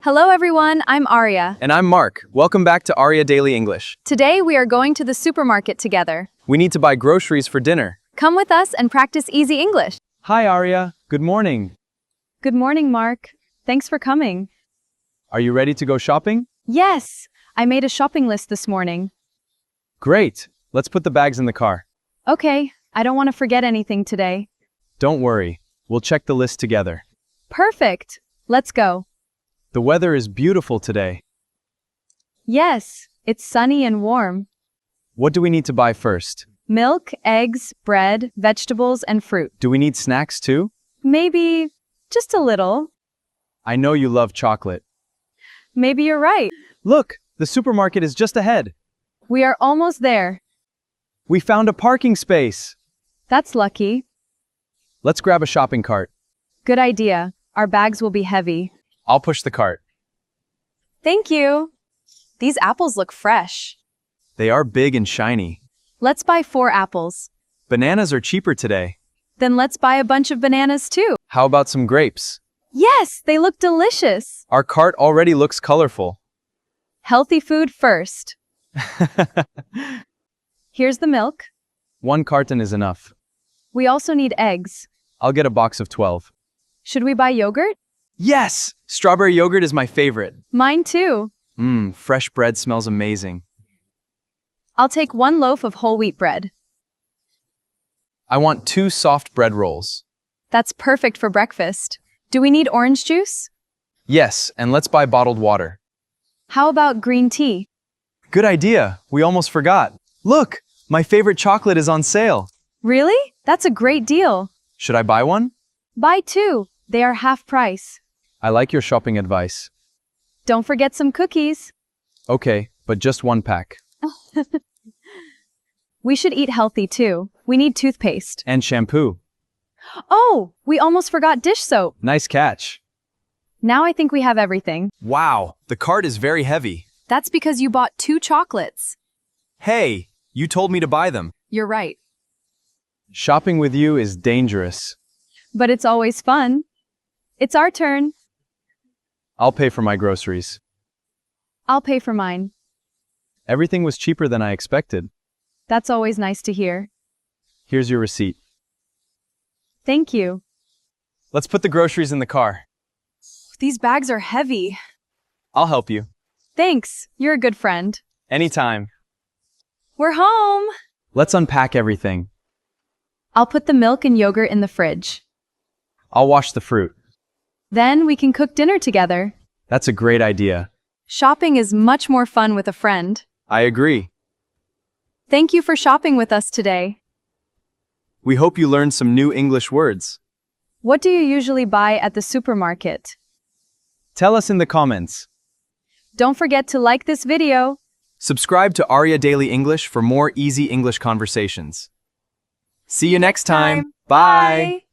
Hello everyone, I'm Aria. And I'm Mark. Welcome back to Aria Daily English. Today we are going to the supermarket together. We need to buy groceries for dinner. Come with us and practice easy English. Hi Aria, good morning. Good morning, Mark. Thanks for coming. Are you ready to go shopping? Yes, I made a shopping list this morning. Great. Let's put the bags in the car. Okay, I don't want to forget anything today. Don't worry, we'll check the list together. Perfect. Let's go. The weather is beautiful today. Yes, it's sunny and warm. What do we need to buy first? Milk, eggs, bread, vegetables, and fruit. Do we need snacks too? Maybe just a little. I know you love chocolate. Maybe you're right. Look, the supermarket is just ahead. We are almost there. We found a parking space. That's lucky. Let's grab a shopping cart. Good idea. Our bags will be heavy. I'll push the cart. Thank you. These apples look fresh. They are big and shiny. Let's buy 4 apples. Bananas are cheaper today. Then let's buy a bunch of bananas too. How about some grapes? Yes, they look delicious. Our cart already looks colorful. Healthy food first. Here's the milk. 1 carton is enough. We also need eggs. I'll get a box of 12. Should we buy yogurt? Yes! Strawberry yogurt is my favorite. Mine too. Fresh bread smells amazing. I'll take 1 loaf of whole wheat bread. I want 2 soft bread rolls. That's perfect for breakfast. Do we need orange juice? Yes, and let's buy bottled water. How about green tea? Good idea. We almost forgot. Look, my favorite chocolate is on sale. Really? That's a great deal. Should I buy one? Buy 2. They are half price. I like your shopping advice. Don't forget some cookies. Okay, but just 1 pack. We should eat healthy too. We need toothpaste. And shampoo. Oh, we almost forgot dish soap. Nice catch. Now I think we have everything. Wow, the cart is very heavy. That's because you bought 2 chocolates. Hey, you told me to buy them. You're right. Shopping with you is dangerous. But it's always fun. It's our turn. I'll pay for my groceries. I'll pay for mine. Everything was cheaper than I expected. That's always nice to hear. Here's your receipt. Thank you. Let's put the groceries in the car. These bags are heavy. I'll help you. Thanks. You're a good friend. Anytime. We're home. Let's unpack everything. I'll put the milk and yogurt in the fridge. I'll wash the fruit. Then we can cook dinner together. That's a great idea. Shopping is much more fun with a friend. I agree. Thank you for shopping with us today. We hope you learned some new English words. What do you usually buy at the supermarket? Tell us in the comments. Don't forget to like this video. Subscribe to Aria Daily English for more easy English conversations. See you next time. Bye.